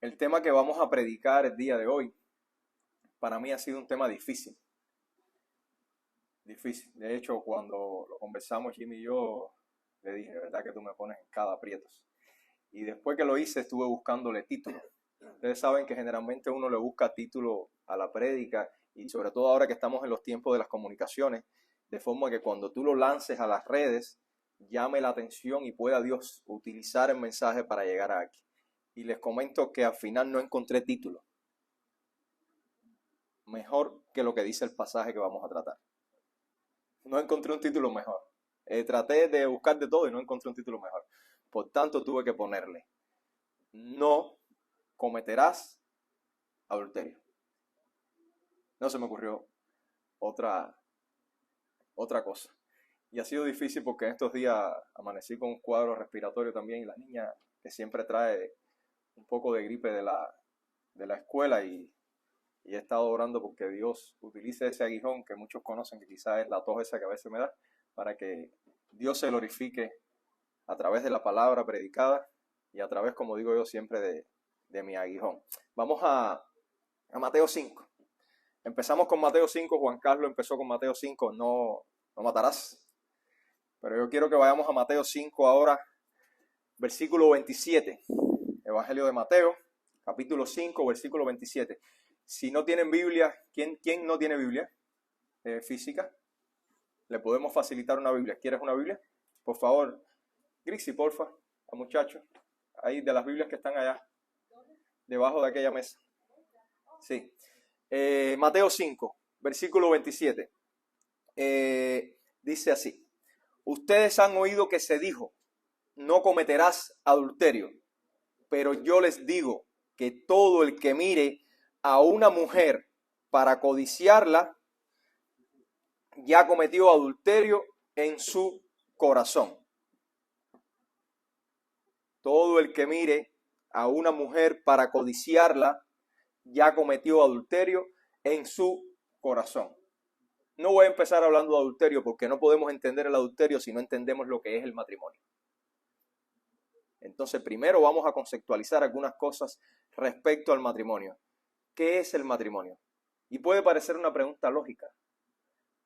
El tema que vamos a predicar el día de hoy, para mí ha sido un tema difícil. Difícil. De hecho, cuando lo conversamos Jimmy y yo, le dije, ¿verdad que tú me pones en cada aprietos? Y después que lo hice, estuve buscándole título. Ustedes saben que generalmente uno le busca título a la prédica, y sobre todo ahora que estamos en los tiempos de las comunicaciones, de forma que cuando tú lo lances a las redes, llame la atención y pueda Dios utilizar el mensaje para llegar a aquí. Y les comento que al final no encontré título mejor que lo que dice el pasaje que vamos a tratar. No encontré un título mejor. Traté de buscar de todo y no encontré un título mejor. Por tanto, tuve que ponerle: no cometerás adulterio. No se me ocurrió otra cosa. Y ha sido difícil porque en estos días amanecí con un cuadro respiratorio también, y la niña, que siempre trae un poco de gripe de la escuela, y he estado orando porque Dios utilice ese aguijón que muchos conocen, que quizás es la tos esa que a veces me da, para que Dios se glorifique a través de la palabra predicada y a través, como digo yo siempre, de mi aguijón. Vamos a Mateo 5. Empezamos con Mateo 5, Juan Carlos empezó con Mateo 5, no matarás. Pero yo quiero que vayamos a Mateo 5 ahora, versículo 27. Evangelio de Mateo, capítulo 5, versículo 27. Si no tienen Biblia, ¿quién no tiene Biblia física? Le podemos facilitar una Biblia. ¿Quieres una Biblia? Por favor, Grixi, porfa, al muchacho. Ahí de las Biblias que están allá, debajo de aquella mesa. Sí. Mateo 5, versículo 27. Dice así: ustedes han oído que se dijo, no cometerás adulterio. Pero yo les digo que todo el que mire a una mujer para codiciarla, ya cometió adulterio en su corazón. Todo el que mire a una mujer para codiciarla, ya cometió adulterio en su corazón. No voy a empezar hablando de adulterio porque no podemos entender el adulterio si no entendemos lo que es el matrimonio. Entonces, primero vamos a conceptualizar algunas cosas respecto al matrimonio. ¿Qué es el matrimonio? Y puede parecer una pregunta lógica,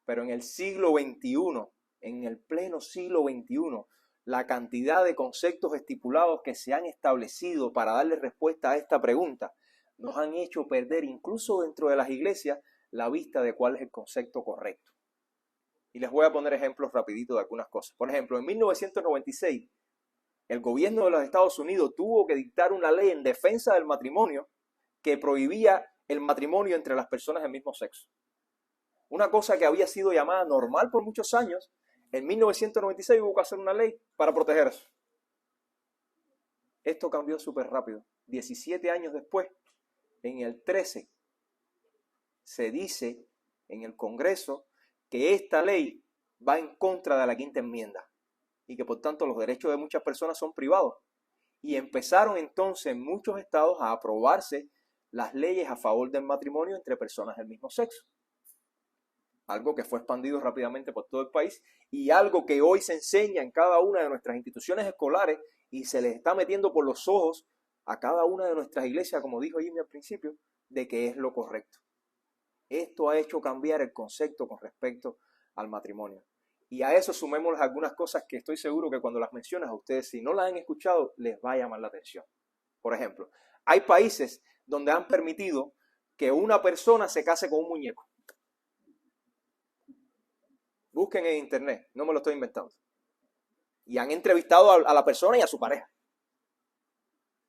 pero en el siglo XXI, en el pleno siglo XXI, la cantidad de conceptos estipulados que se han establecido para darle respuesta a esta pregunta nos han hecho perder, incluso dentro de las iglesias, la vista de cuál es el concepto correcto. Y les voy a poner ejemplos rapiditos de algunas cosas. Por ejemplo, en 1996, el gobierno de los Estados Unidos tuvo que dictar una ley en defensa del matrimonio que prohibía el matrimonio entre las personas del mismo sexo. Una cosa que había sido llamada normal por muchos años, en 1996 hubo que hacer una ley para proteger eso. Esto cambió súper rápido. 17 años después, en el 13, se dice en el Congreso que esta ley va en contra de la quinta enmienda y que por tanto los derechos de muchas personas son privados. Y empezaron entonces en muchos estados a aprobarse las leyes a favor del matrimonio entre personas del mismo sexo. Algo que fue expandido rápidamente por todo el país y algo que hoy se enseña en cada una de nuestras instituciones escolares y se les está metiendo por los ojos a cada una de nuestras iglesias, como dijo Jimmy al principio, de que es lo correcto. Esto ha hecho cambiar el concepto con respecto al matrimonio. Y a eso sumémosles algunas cosas que estoy seguro que cuando las mencionas a ustedes, si no las han escuchado, les va a llamar la atención. Por ejemplo, hay países donde han permitido que una persona se case con un muñeco. Busquen en internet, no me lo estoy inventando. Y han entrevistado a la persona y a su pareja.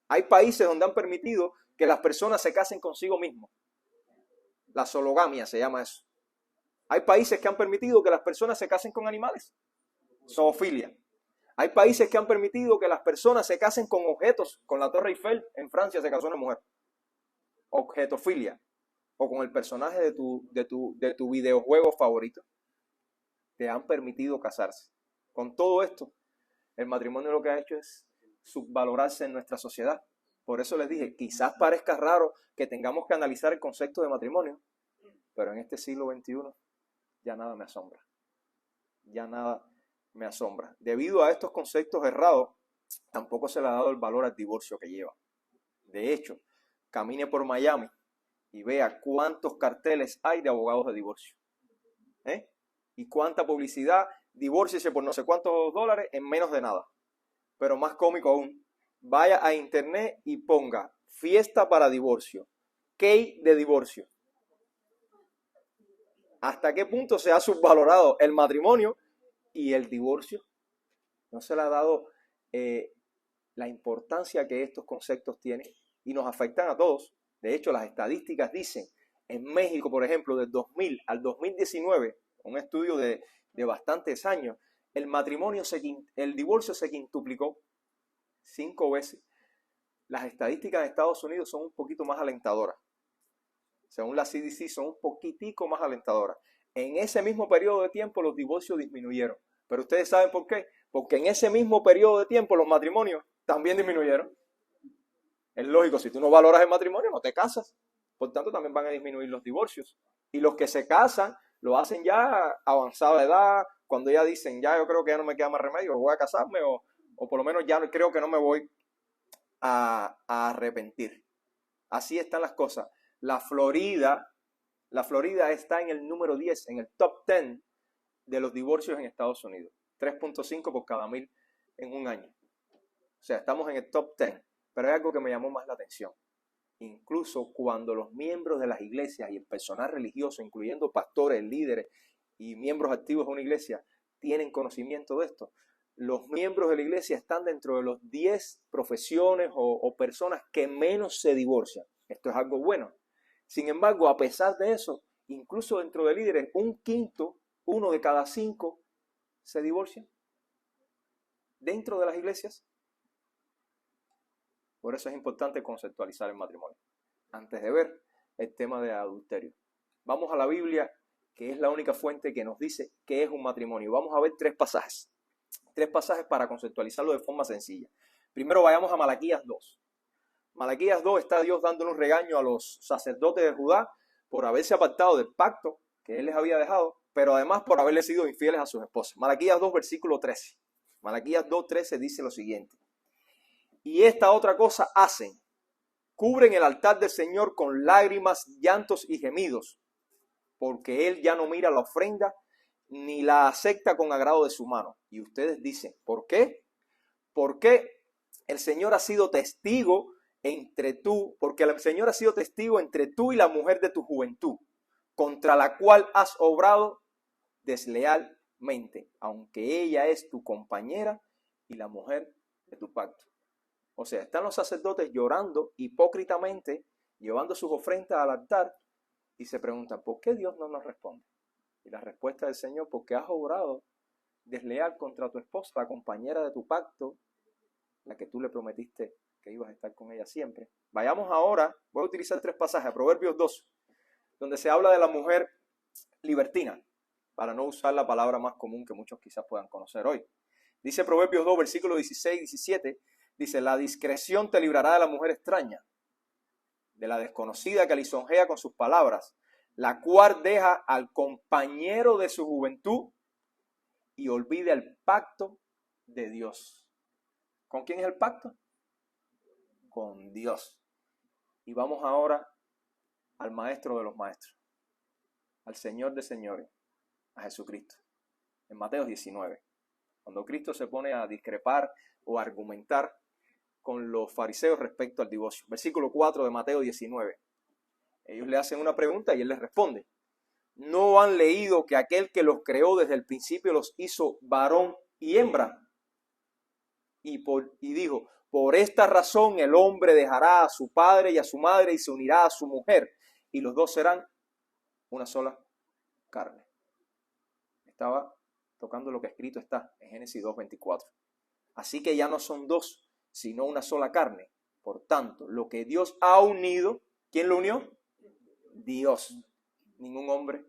Hay países donde han permitido que las personas se casen consigo mismos. La zoogamia se llama eso. Hay países que han permitido que las personas se casen con animales. Zoofilia. Hay países que han permitido que las personas se casen con objetos. Con la Torre Eiffel en Francia se casó una mujer. Objetofilia. O con el personaje de tu videojuego favorito. Te han permitido casarse. Con todo esto, el matrimonio lo que ha hecho es subvalorarse en nuestra sociedad. Por eso les dije, quizás parezca raro que tengamos que analizar el concepto de matrimonio, pero en este siglo XXI ya nada me asombra. Ya nada me asombra. Debido a estos conceptos errados, tampoco se le ha dado el valor al divorcio que lleva. De hecho, camine por Miami y vea cuántos carteles hay de abogados de divorcio. Y cuánta publicidad, divórciese por no sé cuántos dólares en menos de nada. Pero más cómico aún, vaya a internet y ponga fiesta para divorcio, key de divorcio. ¿Hasta qué punto se ha subvalorado el matrimonio y el divorcio? No se le ha dado la importancia que estos conceptos tienen y nos afectan a todos. De hecho, las estadísticas dicen, en México, por ejemplo, del 2000 al 2019, un estudio de bastantes años, el divorcio se quintuplicó 5 veces. Las estadísticas de Estados Unidos son un poquito más alentadoras. Según la CDC, son un poquitico más alentadoras. En ese mismo periodo de tiempo los divorcios disminuyeron. Pero ustedes saben por qué. Porque en ese mismo periodo de tiempo los matrimonios también disminuyeron. Es lógico, si tú no valoras el matrimonio, no te casas. Por tanto, también van a disminuir los divorcios. Y los que se casan, lo hacen ya avanzada edad, cuando ya dicen, ya yo creo que ya no me queda más remedio, voy a casarme, o por lo menos ya creo que no me voy a arrepentir. Así están las cosas. La Florida está en el número 10, en el top 10 de los divorcios en Estados Unidos. 3.5 por cada 1000 en un año. O sea, estamos en el top 10. Pero hay algo que me llamó más la atención. Incluso cuando los miembros de las iglesias y el personal religioso, incluyendo pastores, líderes y miembros activos de una iglesia, tienen conocimiento de esto, los miembros de la iglesia están dentro de los 10 profesiones o personas que menos se divorcian. Esto es algo bueno. Sin embargo, a pesar de eso, incluso dentro de líderes, 1/5, 1 de cada 5 se divorcian dentro de las iglesias. Por eso es importante conceptualizar el matrimonio antes de ver el tema de adulterio. Vamos a la Biblia, que es la única fuente que nos dice qué es un matrimonio. Vamos a ver 3 pasajes. 3 pasajes para conceptualizarlo de forma sencilla. Primero vayamos a Malaquías 2. Malaquías 2 está Dios dándole un regaño a los sacerdotes de Judá por haberse apartado del pacto que Él les había dejado, pero además por haberle sido infieles a sus esposas. Malaquías 2, versículo 13. Malaquías 2:13 dice lo siguiente. Y esta otra cosa hacen, cubren el altar del Señor con lágrimas, llantos y gemidos, porque Él ya no mira la ofrenda ni la acepta con agrado de su mano. Y ustedes dicen, ¿por qué? Porque el Señor ha sido testigo porque el Señor ha sido testigo entre tú y la mujer de tu juventud, contra la cual has obrado deslealmente, aunque ella es tu compañera y la mujer de tu pacto. O sea, están los sacerdotes llorando hipócritamente, llevando sus ofrendas al altar y se preguntan, ¿por qué Dios no nos responde? Y la respuesta del Señor, porque has obrado desleal contra tu esposa, la compañera de tu pacto, la que tú le prometiste que ibas a estar con ella siempre. Vayamos ahora, voy a utilizar 3 pasajes, a Proverbios 2, donde se habla de la mujer libertina, para no usar la palabra más común que muchos quizás puedan conocer hoy. Dice Proverbios 2, versículos 16 y 17, dice, la discreción te librará de la mujer extraña, de la desconocida que lisonjea con sus palabras, la cual deja al compañero de su juventud y olvida el pacto de Dios. ¿Con quién es el pacto? Con Dios. Y vamos ahora al maestro de los maestros, al Señor de señores, a Jesucristo. En Mateo 19, cuando Cristo se pone a discrepar o a argumentar con los fariseos respecto al divorcio. Versículo 4 de Mateo 19. Ellos le hacen una pregunta y Él les responde. ¿No han leído que aquel que los creó desde el principio los hizo varón y hembra? Y dijo, por esta razón el hombre dejará a su padre y a su madre y se unirá a su mujer, y los dos serán una sola carne. Estaba tocando lo que escrito está en Génesis 2:24. Así que ya no son dos, sino una sola carne. Por tanto, lo que Dios ha unido, ¿quién lo unió? Dios. Ningún hombre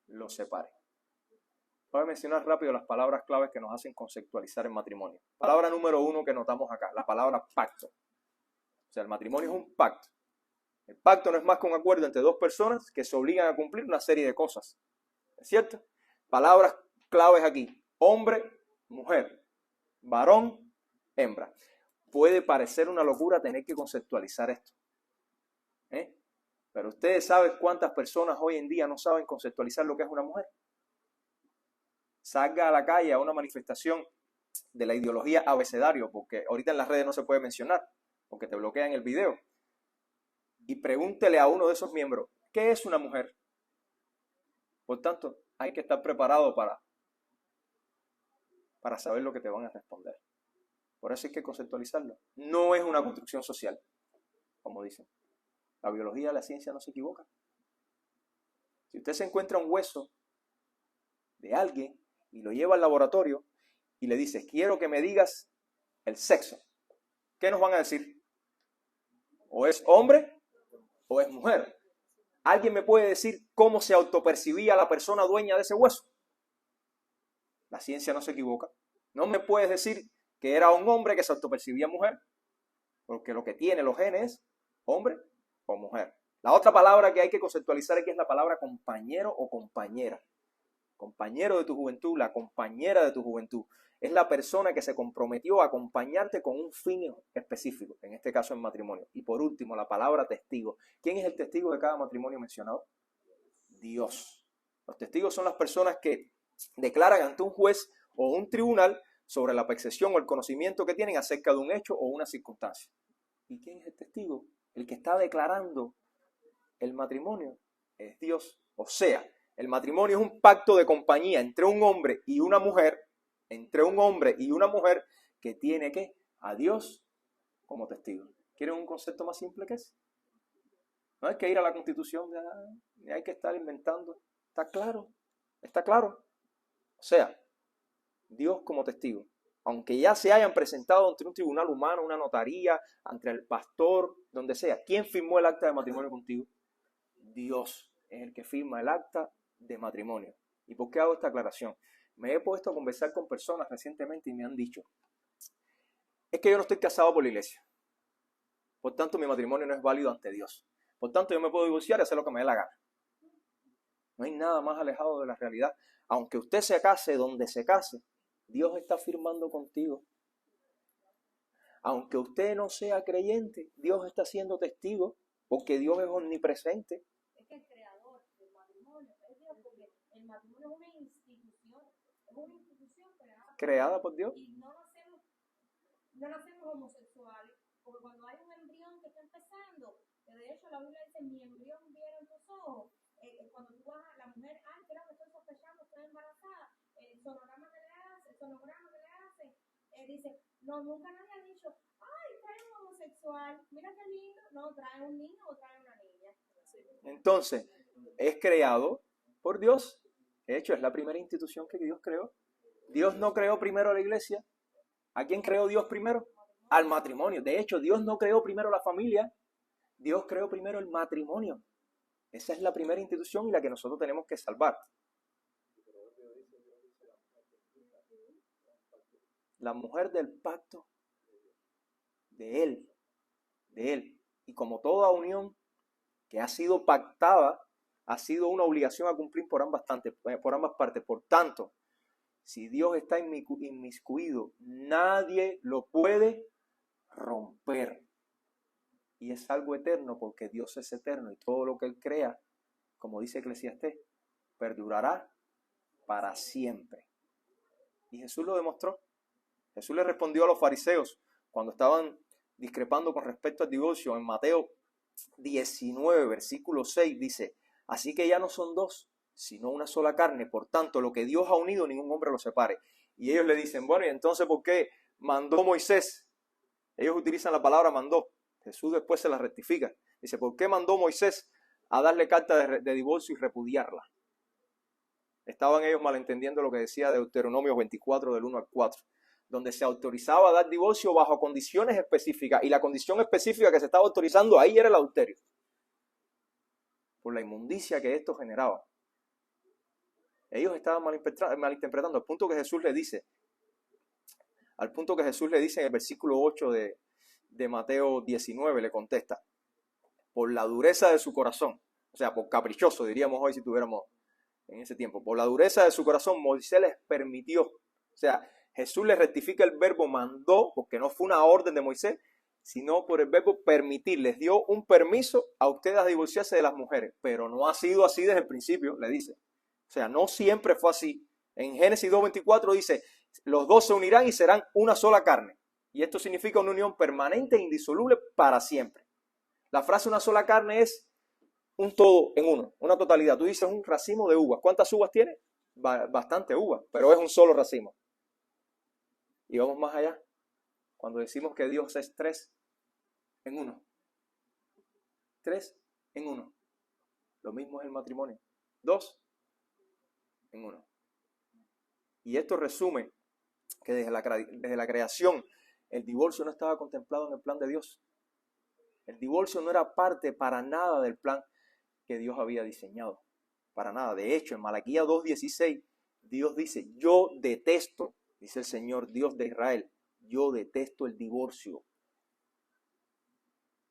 lo separe. Voy a mencionar rápido las palabras claves que nos hacen conceptualizar el matrimonio. Palabra número 1 que notamos acá, la palabra pacto. O sea, el matrimonio es un pacto. El pacto no es más que un acuerdo entre 2 personas que se obligan a cumplir una serie de cosas. ¿Es cierto? Palabras claves aquí. Hombre, mujer. Varón, hembra. Puede parecer una locura tener que conceptualizar esto. Pero ustedes saben cuántas personas hoy en día no saben conceptualizar lo que es una mujer. Salga a la calle a una manifestación de la ideología abecedario, porque ahorita en las redes no se puede mencionar, porque te bloquean el video. Y pregúntele a uno de esos miembros, ¿qué es una mujer? Por tanto, hay que estar preparado para saber lo que te van a responder. Por eso hay que conceptualizarlo. No es una construcción social, como dicen. La biología, la ciencia no se equivoca. Si usted se encuentra un hueso de alguien y lo lleva al laboratorio y le dice, quiero que me digas el sexo, ¿qué nos van a decir? ¿O es hombre o es mujer? ¿Alguien me puede decir cómo se autopercibía la persona dueña de ese hueso? La ciencia no se equivoca. No me puedes decir que era un hombre que se autopercibía mujer, porque lo que tiene los genes es hombre o mujer. La otra palabra que hay que conceptualizar aquí es la palabra compañero o compañera. Compañero de tu juventud, la compañera de tu juventud. Es la persona que se comprometió a acompañarte con un fin específico, en este caso en matrimonio. Y por último, la palabra testigo. ¿Quién es el testigo de cada matrimonio mencionado? Dios. Los testigos son las personas que declaran ante un juez o un tribunal sobre la percepción o el conocimiento que tienen acerca de un hecho o una circunstancia. ¿Y quién es el testigo? El que está declarando el matrimonio es Dios. O sea, el matrimonio es un pacto de compañía entre un hombre y una mujer, que tiene ¿qué? A Dios como testigo. ¿Quieren un concepto más simple que ese? No hay que ir a la Constitución, ni hay que estar inventando. ¿Está claro? ¿Está claro? O sea, Dios como testigo. Aunque ya se hayan presentado ante un tribunal humano, una notaría, ante el pastor, donde sea. ¿Quién firmó el acta de matrimonio contigo? Dios es el que firma el acta de matrimonio. ¿Y por qué hago esta aclaración? Me he puesto a conversar con personas recientemente y me han dicho, es que yo no estoy casado por la iglesia. Por tanto, mi matrimonio no es válido ante Dios. Por tanto, yo me puedo divorciar y hacer lo que me dé la gana. No hay nada más alejado de la realidad. Aunque usted se case donde se case, Dios está firmando contigo. Aunque usted no sea creyente, Dios está siendo testigo, porque Dios es omnipresente. Es que el creador del matrimonio es Dios, porque el matrimonio es una institución creada por Dios. Y no nacemos homosexuales, porque cuando hay un embrión que está empezando, que de hecho la Biblia dice, mi embrión vieron tus ojos, cuando tú vas a la mujer, creo que estoy sospechando, estoy embarazada, el sonograma que le hace, dice, no, nunca nadie ha dicho, trae un homosexual, mira qué lindo, no, trae un niño o trae una niña. Entonces, es creado por Dios. De hecho, es la primera institución que Dios creó. Dios no creó primero la iglesia. ¿A quién creó Dios primero? Al matrimonio. De hecho, Dios no creó primero la familia. Dios creó primero el matrimonio. Esa es la primera institución y la que nosotros tenemos que salvar. La mujer del pacto de Él. Y como toda unión que ha sido pactada, ha sido una obligación a cumplir por ambas partes. Por tanto, si Dios está inmiscuido, nadie lo puede romper. Y es algo eterno porque Dios es eterno y todo lo que Él crea, como dice Eclesiastés, perdurará para siempre. Y Jesús lo demostró. Jesús le respondió a los fariseos cuando estaban discrepando con respecto al divorcio. En Mateo 19, versículo 6 dice, así que ya no son dos, sino una sola carne. Por tanto, lo que Dios ha unido, ningún hombre lo separe. Y ellos le dicen, bueno, ¿y entonces por qué mandó Moisés? Ellos utilizan la palabra mandó. Jesús después se la rectifica. Dice, ¿por qué mandó Moisés a darle carta de divorcio y repudiarla? Estaban ellos malentendiendo lo que decía Deuteronomio 24, del 1 al 4, donde se autorizaba a dar divorcio bajo condiciones específicas. Y la condición específica que se estaba autorizando ahí era el adulterio, por la inmundicia que esto generaba. Ellos estaban malinterpretando, al punto que Jesús le dice en el versículo 8 de Mateo 19, le contesta, por la dureza de su corazón, o sea, por caprichoso, diríamos hoy si tuviéramos en ese tiempo, por la dureza de su corazón, Moisés les permitió, o sea, Jesús les rectifica el verbo mandó, porque no fue una orden de Moisés, sino por el verbo permitir. Les dio un permiso a ustedes a divorciarse de las mujeres, pero no ha sido así desde el principio, le dice. O sea, no siempre fue así. En Génesis 2:24 dice, los dos se unirán y serán una sola carne. Y esto significa una unión permanente e indisoluble para siempre. La frase una sola carne es un todo en uno, una totalidad. Tú dices un racimo de uvas. ¿Cuántas uvas tiene? Bastante uvas, pero es un solo racimo. Y vamos más allá. Cuando decimos que Dios es 3 en 1. 3 en 1. Lo mismo es el matrimonio. 2 en 1. Y esto resume que desde la creación el divorcio no estaba contemplado en el plan de Dios. El divorcio no era parte para nada del plan que Dios había diseñado. Para nada. De hecho, en Malaquías 2:16, Dios dice, yo detesto, dice el Señor Dios de Israel, yo detesto el divorcio.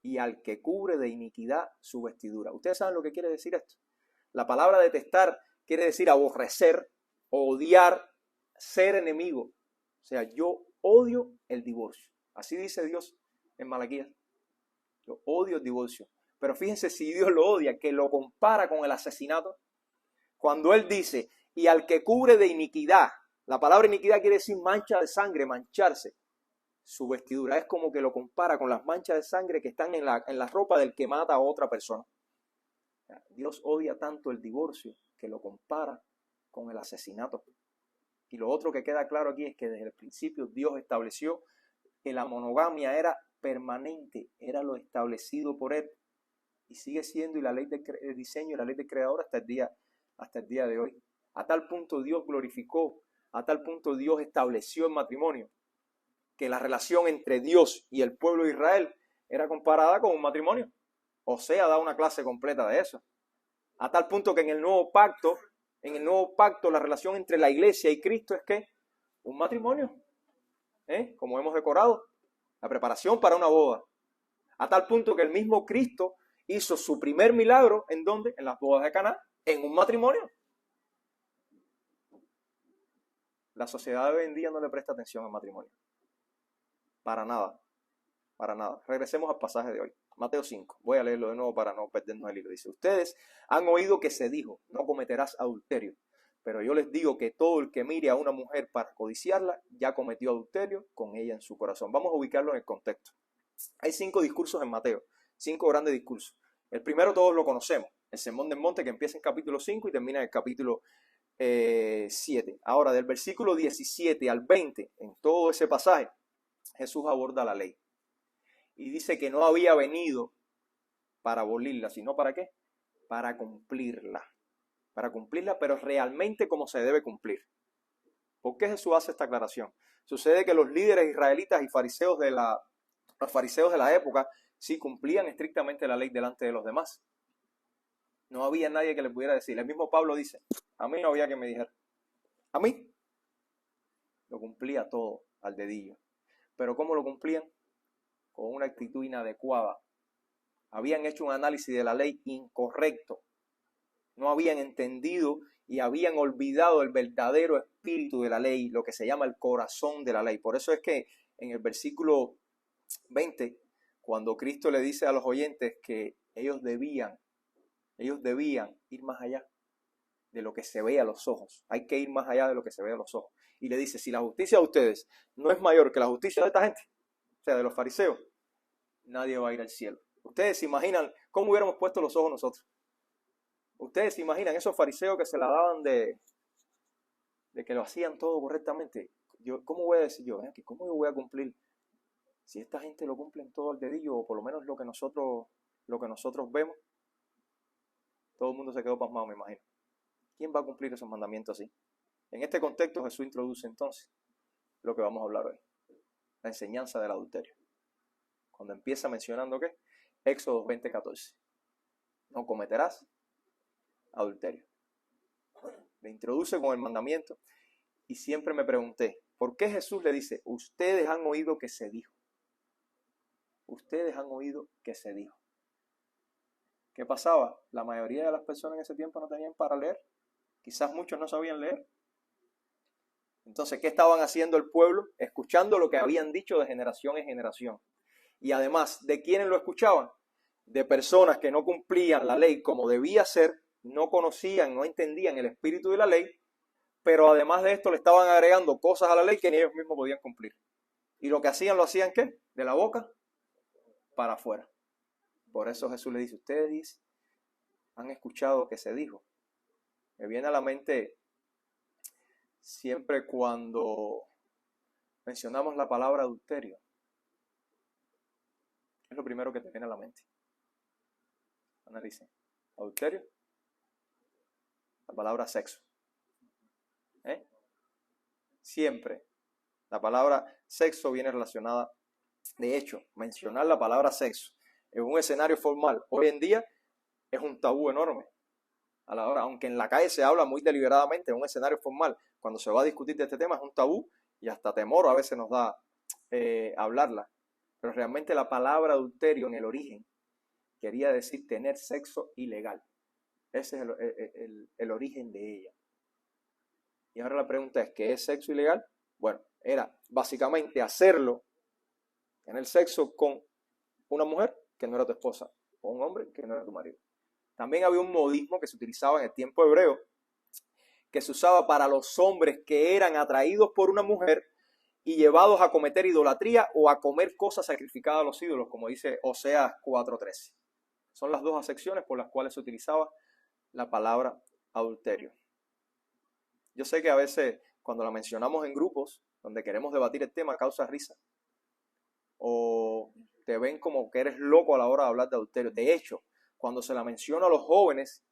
Y al que cubre de iniquidad su vestidura. ¿Ustedes saben lo que quiere decir esto? La palabra detestar quiere decir aborrecer, odiar, ser enemigo. O sea, yo odio el divorcio. Así dice Dios en Malaquías. Yo odio el divorcio. Pero fíjense si Dios lo odia, que lo compara con el asesinato. Cuando Él dice, y al que cubre de iniquidad, la palabra iniquidad quiere decir mancha de sangre, mancharse. Su vestidura es como que lo compara con las manchas de sangre que están en la ropa del que mata a otra persona. Dios odia tanto el divorcio que lo compara con el asesinato. Y lo otro que queda claro aquí es que desde el principio Dios estableció que la monogamia era permanente, era lo establecido por Él. Y sigue siendo, y la ley de diseño y la ley del creador hasta el día de hoy. A tal punto Dios glorificó, a tal punto Dios estableció el matrimonio, que la relación entre Dios y el pueblo de Israel era comparada con un matrimonio. Osea da una clase completa de eso. A tal punto que en el nuevo pacto la relación entre la iglesia y Cristo es que un matrimonio, como hemos decorado, la preparación para una boda. A tal punto que el mismo Cristo hizo su primer milagro, ¿en dónde? En las bodas de Caná, en un matrimonio. La sociedad de hoy en día no le presta atención al matrimonio. Para nada. Para nada. Regresemos al pasaje de hoy. Mateo 5. Voy a leerlo de nuevo para no perdernos el hilo. Dice, ustedes han oído que se dijo, no cometerás adulterio. Pero yo les digo que todo el que mire a una mujer para codiciarla, ya cometió adulterio con ella en su corazón. Vamos a ubicarlo en el contexto. Hay 5 discursos en Mateo. 5 grandes discursos. El primero todos lo conocemos. El Sermón del Monte, que empieza en capítulo 5 y termina en el capítulo 7. Ahora, del versículo 17 al 20, en todo ese pasaje, Jesús aborda la ley. Y dice que no había venido para abolirla, sino ¿para qué? Para cumplirla. Para cumplirla, pero realmente como se debe cumplir. ¿Por qué Jesús hace esta aclaración? Sucede que los líderes israelitas y fariseos los fariseos de la época sí cumplían estrictamente la ley delante de los demás. No había nadie que le pudiera decir. El mismo Pablo dice, a mí no había que me dijera. A mí lo cumplía todo al dedillo. Pero ¿cómo lo cumplían? Con una actitud inadecuada. Habían hecho un análisis de la ley incorrecto. No habían entendido y habían olvidado el verdadero espíritu de la ley, lo que se llama el corazón de la ley. Por eso es que en el versículo 20, cuando Cristo le dice a los oyentes que ellos debían ir más allá de lo que se ve a los ojos. Hay que ir más allá de lo que se ve a los ojos. Y le dice, si la justicia de ustedes no es mayor que la justicia de esta gente, o sea, de los fariseos, nadie va a ir al cielo. Ustedes se imaginan cómo hubiéramos puesto los ojos nosotros. Ustedes se imaginan esos fariseos que se la daban de que lo hacían todo correctamente. ¿Cómo voy a decir yo? ¿Cómo yo voy a cumplir? Si esta gente lo cumple en todo el dedillo, o por lo menos lo que nosotros vemos, todo el mundo se quedó pasmado, me imagino. ¿Quién va a cumplir esos mandamientos así? En este contexto Jesús introduce entonces lo que vamos a hablar hoy. La enseñanza del adulterio. Cuando empieza mencionando ¿qué? Éxodo 20:14. No cometerás adulterio. Le introduce con el mandamiento y siempre me pregunté, ¿por qué Jesús le dice, ustedes han oído que se dijo? Ustedes han oído que se dijo. ¿Qué pasaba? La mayoría de las personas en ese tiempo no tenían para leer. Quizás muchos no sabían leer. Entonces, ¿qué estaban haciendo el pueblo? Escuchando lo que habían dicho de generación en generación. Y además, ¿de quiénes lo escuchaban? De personas que no cumplían la ley como debía ser, no conocían, no entendían el espíritu de la ley, pero además de esto le estaban agregando cosas a la ley que ni ellos mismos podían cumplir. Y lo que hacían, ¿lo hacían qué? De la boca para afuera. Por eso Jesús le dice, ustedes han escuchado que se dijo. Me viene a la mente siempre cuando mencionamos la palabra adulterio. Es lo primero que te viene a la mente. Analice. Adulterio. La palabra sexo. Siempre la palabra sexo viene relacionada. De hecho, mencionar la palabra sexo en un escenario formal hoy en día es un tabú enorme. A la hora, aunque en la calle se habla muy deliberadamente, en un escenario formal, cuando se va a discutir de este tema es un tabú y hasta temor a veces nos da hablarla. Pero realmente la palabra adulterio en el origen quería decir tener sexo ilegal. Ese es el origen de ella. Y ahora la pregunta es, ¿qué es sexo ilegal? Bueno, era básicamente hacerlo, tener sexo con una mujer que no era tu esposa, o un hombre que no era tu marido. También había un modismo que se utilizaba en el tiempo hebreo, que se usaba para los hombres que eran atraídos por una mujer y llevados a cometer idolatría o a comer cosas sacrificadas a los ídolos, como dice Oseas 4:13. Son las dos acepciones por las cuales se utilizaba la palabra adulterio. Yo sé que a veces cuando la mencionamos en grupos donde queremos debatir el tema causa risa o te ven como que eres loco a la hora de hablar de adulterio. De hecho, cuando se la menciona a los jóvenes,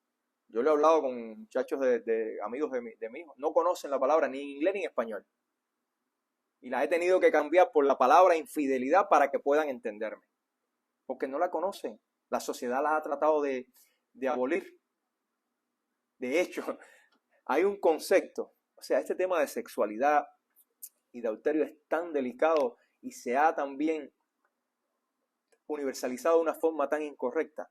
yo le he hablado con muchachos de amigos de mi hijo, no conocen la palabra ni en inglés ni en español. Y la he tenido que cambiar por la palabra infidelidad para que puedan entenderme. Porque no la conocen. La sociedad la ha tratado de abolir. De hecho, hay un concepto, o sea, este tema de sexualidad y de adulterio es tan delicado y se ha también universalizado de una forma tan incorrecta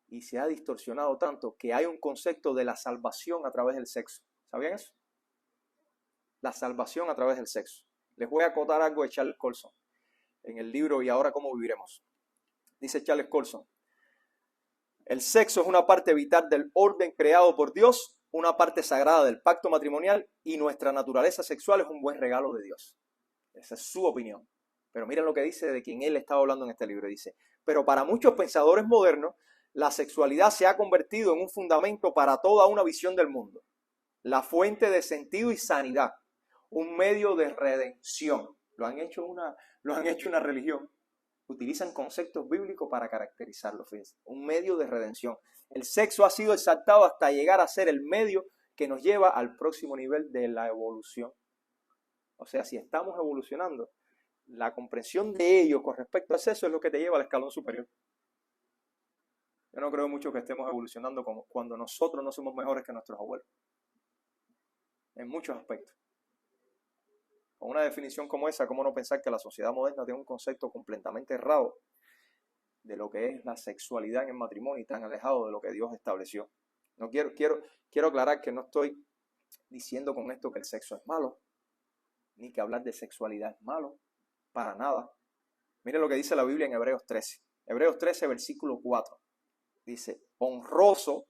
y se ha distorsionado tanto que hay un concepto de la salvación a través del sexo. ¿Sabían eso? La salvación a través del sexo. Les voy a acotar algo de Charles Colson en el libro ¿Y ahora cómo viviremos? Dice Charles Colson, el sexo es una parte vital del orden creado por Dios, una parte sagrada del pacto matrimonial y nuestra naturaleza sexual es un buen regalo de Dios. Esa es su opinión. Pero miren lo que dice de quien él estaba hablando en este libro. Dice, pero para muchos pensadores modernos, la sexualidad se ha convertido en un fundamento para toda una visión del mundo. La fuente de sentido y sanidad. Un medio de redención. Lo han hecho una religión. Utilizan conceptos bíblicos para caracterizarlo. Fíjense. Un medio de redención. El sexo ha sido exaltado hasta llegar a ser el medio que nos lleva al próximo nivel de la evolución. O sea, si estamos evolucionando, la comprensión de ello con respecto al sexo es lo que te lleva al escalón superior. Yo no creo mucho que estemos evolucionando como cuando nosotros no somos mejores que nuestros abuelos. En muchos aspectos. Con una definición como esa, ¿cómo no pensar que la sociedad moderna tiene un concepto completamente errado de lo que es la sexualidad en el matrimonio y tan alejado de lo que Dios estableció? No quiero aclarar que no estoy diciendo con esto que el sexo es malo, ni que hablar de sexualidad es malo, para nada. Mire lo que dice la Biblia en Hebreos 13. Hebreos 13, versículo 4. Dice, honroso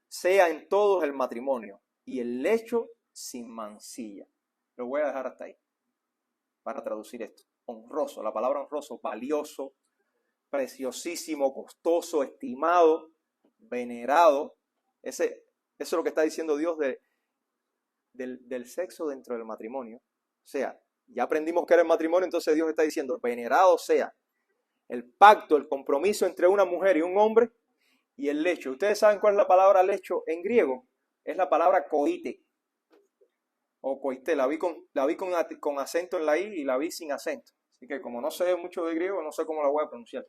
sea en todos el matrimonio y el lecho sin mancilla. Lo voy a dejar hasta ahí para traducir esto. Honroso, la palabra honroso, valioso, preciosísimo, costoso, estimado, venerado. Eso es lo que está diciendo Dios del sexo dentro del matrimonio. O sea, ya aprendimos que era el matrimonio, entonces Dios está diciendo, venerado sea el pacto, el compromiso entre una mujer y un hombre y el lecho. ¿Ustedes saben cuál es la palabra lecho en griego? Es la palabra koite o koite. La vi con acento en la i y la vi sin acento. Así que como no sé mucho de griego, no sé cómo la voy a pronunciar.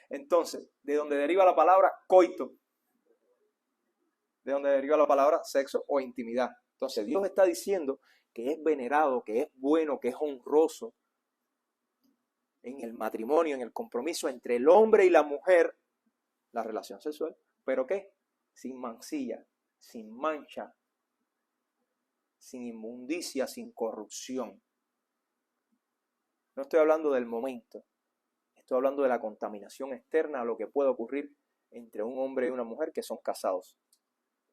Entonces, de donde deriva la palabra coito, de donde deriva la palabra sexo o intimidad. Entonces, Dios está diciendo que es venerado, que es bueno, que es honroso en el matrimonio, en el compromiso entre el hombre y la mujer, la relación sexual, pero ¿qué? Sin mancilla, sin mancha, sin inmundicia, sin corrupción. No estoy hablando del momento, Estoy hablando de la contaminación externa a lo que puede ocurrir entre un hombre y una mujer que son casados.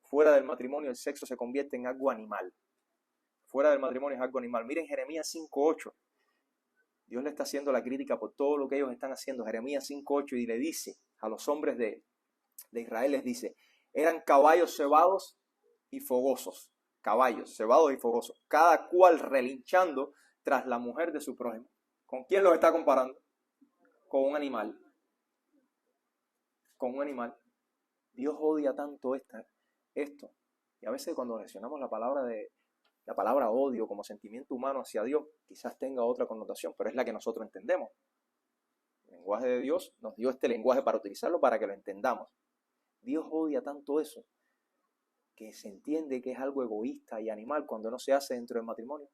Fuera del matrimonio el sexo se convierte en algo animal. Fuera del matrimonio es algo animal. Miren Jeremías 5:8. Dios le está haciendo la crítica por todo lo que ellos están haciendo. Jeremías 5:8 y le dice a los hombres de Israel, les dice, eran caballos cebados y fogosos. Caballos cebados y fogosos. Cada cual relinchando tras la mujer de su prójimo. ¿Con quién los está comparando? Con un animal. Con un animal. Dios odia tanto esto. Y a veces cuando mencionamos la palabra odio como sentimiento humano hacia Dios, quizás tenga otra connotación, pero es la que nosotros entendemos. El lenguaje de Dios nos dio este lenguaje para utilizarlo, para que lo entendamos. Dios odia tanto eso, que se entiende que es algo egoísta y animal cuando no se hace dentro del matrimonio.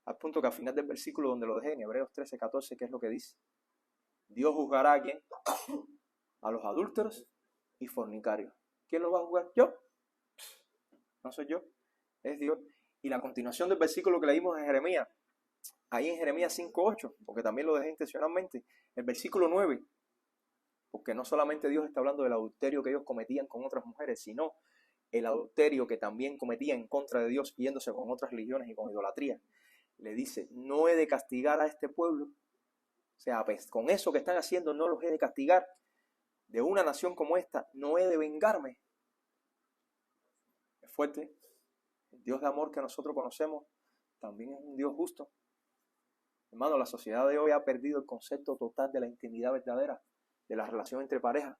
Al punto que al final del versículo donde lo dejé, en Hebreos 13:14, ¿qué es lo que dice? Dios juzgará a ¿quién? A los adúlteros y fornicarios. ¿Quién lo va a juzgar? ¿Yo? No soy yo, es Dios. Y la continuación del versículo que leímos en Jeremías, ahí en Jeremías 5:8, porque también lo dejé intencionalmente, el versículo 9, porque no solamente Dios está hablando del adulterio que ellos cometían con otras mujeres, sino el adulterio que también cometían en contra de Dios, yéndose con otras religiones y con idolatría. Le dice, no he de castigar a este pueblo. O sea, pues, con eso que están haciendo no los he de castigar. De una nación como esta no he de vengarme. Es fuerte. El Dios de amor que nosotros conocemos también es un Dios justo. Hermano, la sociedad de hoy ha perdido el concepto total de la intimidad verdadera, de la relación entre parejas.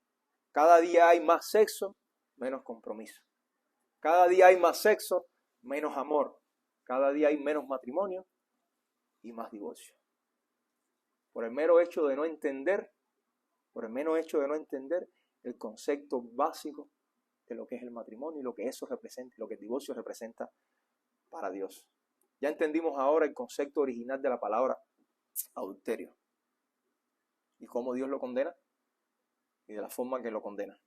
Cada día hay más sexo, menos compromiso. Cada día hay más sexo, menos amor. Cada día hay menos matrimonio y más divorcio. Por el mero hecho de no entender el concepto básico de lo que es el matrimonio y lo que eso representa, lo que el divorcio representa para Dios. Ya entendimos ahora el concepto original de la palabra adulterio y cómo Dios lo condena y de la forma que lo condena.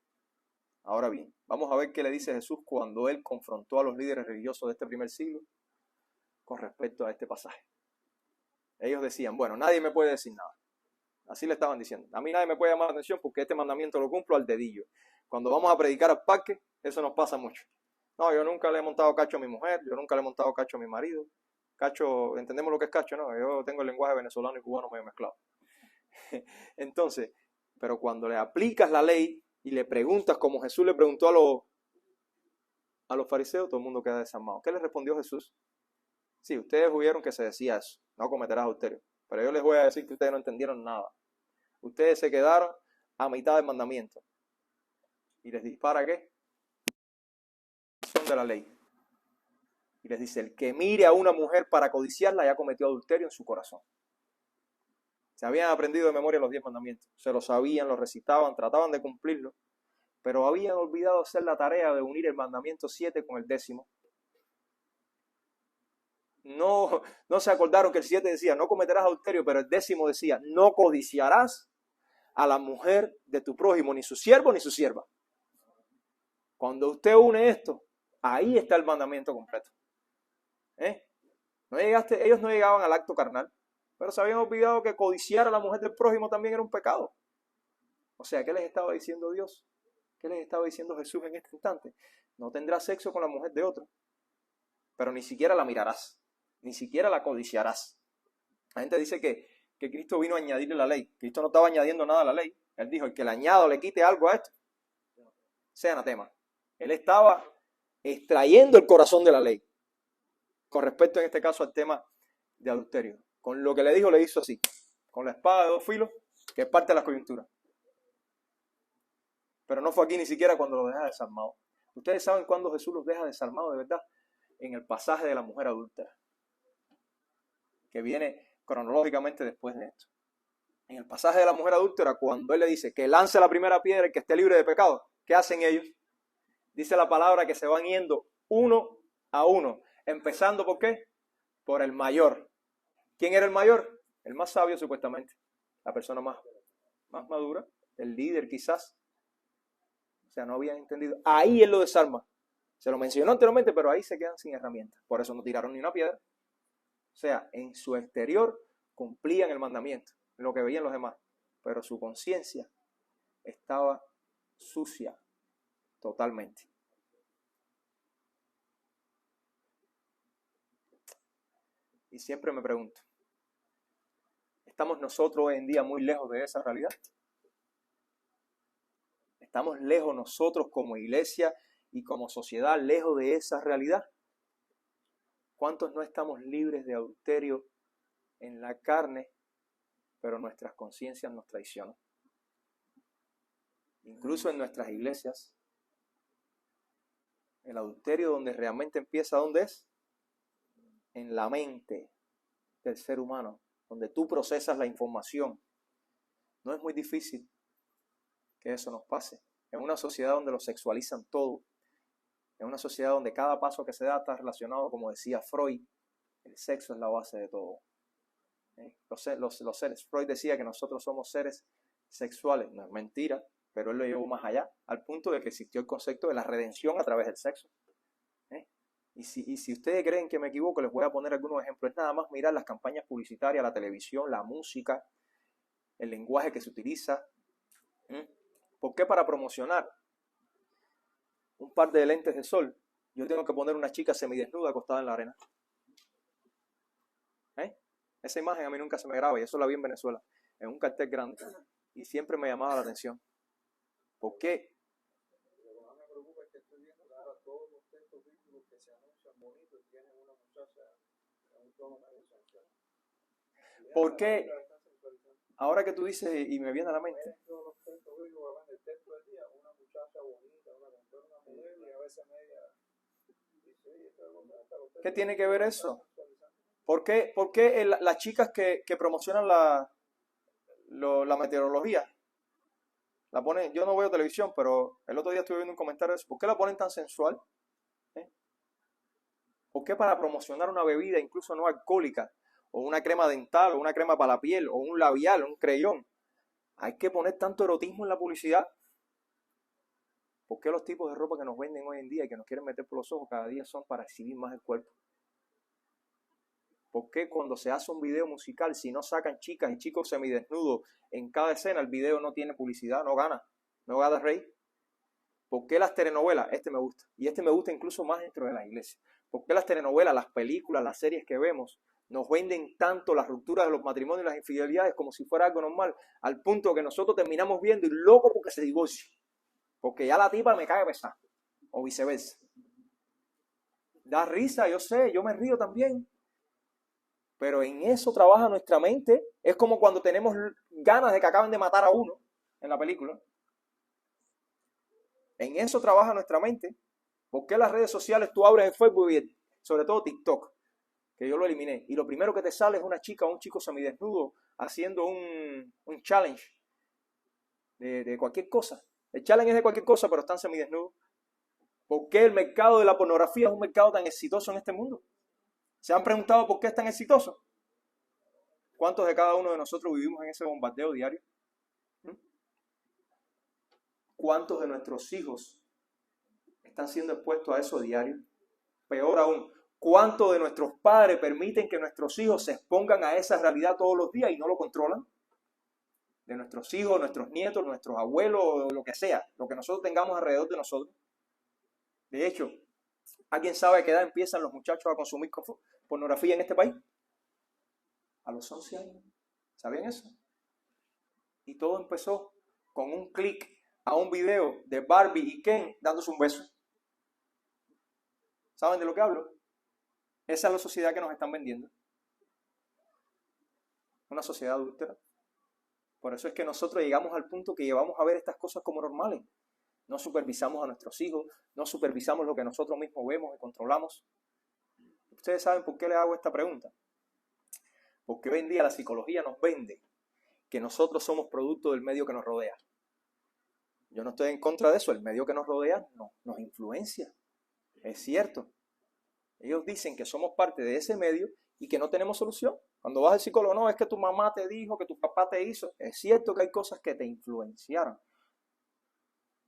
Ahora bien, vamos a ver qué le dice Jesús cuando él confrontó a los líderes religiosos de este primer siglo con respecto a este pasaje. Ellos decían, bueno, nadie me puede decir nada. Así le estaban diciendo. A mí nadie me puede llamar la atención porque este mandamiento lo cumplo al dedillo. Cuando vamos a predicar al parque, eso nos pasa mucho. No, yo nunca le he montado cacho a mi mujer, yo nunca le he montado cacho a mi marido. Cacho, entendemos lo que es cacho, ¿no? Yo tengo el lenguaje venezolano y cubano medio mezclado. Entonces, pero cuando le aplicas la ley y le preguntas como Jesús le preguntó a los fariseos, todo el mundo queda desarmado. ¿Qué les respondió Jesús? Sí, ustedes oyeron que se decía eso, no cometerás adulterio. Pero yo les voy a decir que ustedes no entendieron nada. Ustedes se quedaron a mitad del mandamiento. Y les dispara ¿qué? Son de la ley. Y les dice, el que mire a una mujer para codiciarla ya cometió adulterio en su corazón. Se habían aprendido de memoria los 10 mandamientos. Se lo sabían, lo recitaban, trataban de cumplirlo. Pero habían olvidado hacer la tarea de unir el mandamiento 7 con el 10º. No se acordaron que el 7 decía, no cometerás adulterio, pero el 10º decía, no codiciarás a la mujer de tu prójimo, ni su siervo ni su sierva. Cuando usted une esto, ahí está el mandamiento completo. Ellos no llegaban al acto carnal, pero se habían olvidado que codiciar a la mujer del prójimo también era un pecado. O sea, ¿qué les estaba diciendo Dios? ¿Qué les estaba diciendo Jesús en este instante? No tendrás sexo con la mujer de otro, pero ni siquiera la mirarás, ni siquiera la codiciarás. La gente dice que Cristo vino a añadirle la ley. Cristo no estaba añadiendo nada a la ley. Él dijo, el que le añada o le quite algo a esto, sea anatema. Él estaba extrayendo el corazón de la ley. Con respecto en este caso al tema de adulterio. Con lo que le dijo, le hizo así. Con la espada de 2 filos, que es parte de la coyuntura. Pero no fue aquí ni siquiera cuando lo deja desarmado. Ustedes saben cuándo Jesús los deja desarmados de verdad. En el pasaje de la mujer adúltera, que viene cronológicamente después de esto. En el pasaje de la mujer adúltera, cuando él le dice que lance la primera piedra y que esté libre de pecado, ¿qué hacen ellos? Dice la palabra que se van yendo uno a uno. Empezando ¿por qué? Por el mayor. ¿Quién era el mayor? El más sabio supuestamente. La persona más madura. El líder quizás. O sea, no habían entendido. Ahí él lo desarma. Se lo mencionó anteriormente, pero ahí se quedan sin herramientas. Por eso no tiraron ni una piedra. O sea, en su exterior cumplían el mandamiento, lo que veían los demás. pero su conciencia estaba sucia totalmente. Y siempre me pregunto, ¿estamos nosotros hoy en día muy lejos de esa realidad? ¿Estamos lejos nosotros como iglesia y como sociedad, lejos de esa realidad? ¿Cuántos no estamos libres de adulterio en la carne, pero nuestras conciencias nos traicionan? Incluso en nuestras iglesias, el adulterio donde realmente empieza, ¿dónde es? En la mente del ser humano, donde tú procesas la información. No es muy difícil que eso nos pase. En una sociedad donde lo sexualizan todo, en una sociedad donde cada paso que se da está relacionado, como decía Freud, el sexo es la base de todo. Los seres, Freud decía que nosotros somos seres sexuales, no es mentira, pero él lo llevó más allá, al punto de que existió el concepto de la redención a través del sexo. Y si ustedes creen que me equivoco, les voy a poner algunos ejemplos. Es nada más mirar las campañas publicitarias, la televisión, la música, el lenguaje que se utiliza. ¿Por qué? Para promocionar un par de lentes de sol, yo tengo que poner una chica semidesnuda acostada en la arena. Esa imagen a mí nunca se me graba, y eso la vi en Venezuela, en un cartel grande, y siempre me llamaba la atención. ¿Por qué? Lo que más me preocupa es que estoy viendo que ahora todos los textos bíblicos que se anuncian bonitos tienen una muchacha en un tono medio sensual. ¿Por qué? Ahora que tú dices, y me viene a la mente. Todos los textos bíblicos, el texto del día, una muchacha bonita, una mujer, y a veces media. ¿Qué tiene que ver eso? ¿Por qué las chicas que promocionan la meteorología la ponen? Yo no veo televisión, pero el otro día estuve viendo un comentario de eso. ¿Por qué la ponen tan sensual? ¿Por qué para promocionar una bebida incluso no alcohólica, o una crema dental, o una crema para la piel, o un labial, o un creyón, hay que poner tanto erotismo en la publicidad? ¿Por qué los tipos de ropa que nos venden hoy en día y que nos quieren meter por los ojos cada día son para exhibir más el cuerpo? ¿Por qué cuando se hace un video musical, si no sacan chicas y chicos semidesnudos en cada escena, el video no tiene publicidad, no gana rey? ¿Por qué las telenovelas? Este me gusta. Y este me gusta incluso más dentro de la iglesia. ¿Por qué las telenovelas, las películas, las series que vemos nos venden tanto las rupturas de los matrimonios y las infidelidades como si fuera algo normal? Al punto que nosotros terminamos viendo y loco porque se divorcie. Porque ya la tipa me cae pesada. O viceversa. Da risa, yo sé, yo me río también. Pero en eso trabaja nuestra mente. Es como cuando tenemos ganas de que acaben de matar a uno en la película. En eso trabaja nuestra mente. ¿Por qué las redes sociales tú abres en Facebook y sobre todo TikTok? Que yo lo eliminé. Y lo primero que te sale es una chica o un chico semidesnudo haciendo un challenge de cualquier cosa. El challenge es de cualquier cosa, pero están semidesnudos. ¿Por qué el mercado de la pornografía es un mercado tan exitoso en este mundo? ¿Se han preguntado por qué es tan exitoso? ¿Cuántos de cada uno de nosotros vivimos en ese bombardeo diario? ¿Cuántos de nuestros hijos están siendo expuestos a eso diario? Peor aún, ¿cuántos de nuestros padres permiten que nuestros hijos se expongan a esa realidad todos los días y no lo controlan? De nuestros hijos, nuestros nietos, nuestros abuelos, lo que sea, lo que nosotros tengamos alrededor de nosotros. De hecho, ¿alguien sabe a qué edad empiezan los muchachos a consumir pornografía en este país? A los 11 años. ¿Sabían eso? Y todo empezó con un clic a un video de Barbie y Ken dándose un beso. ¿Saben de lo que hablo? Esa es la sociedad que nos están vendiendo. Una sociedad adúltera. Por eso es que nosotros llegamos al punto que llevamos a ver estas cosas como normales. No supervisamos a nuestros hijos, no supervisamos lo que nosotros mismos vemos y controlamos. ¿Ustedes saben por qué les hago esta pregunta? Porque hoy en día la psicología nos vende que nosotros somos producto del medio que nos rodea. Yo no estoy en contra de eso, el medio que nos rodea nos influencia. Es cierto. Ellos dicen que somos parte de ese medio y que no tenemos solución. Cuando vas al psicólogo, no, es que tu mamá te dijo, que tu papá te hizo. Es cierto que hay cosas que te influenciaron.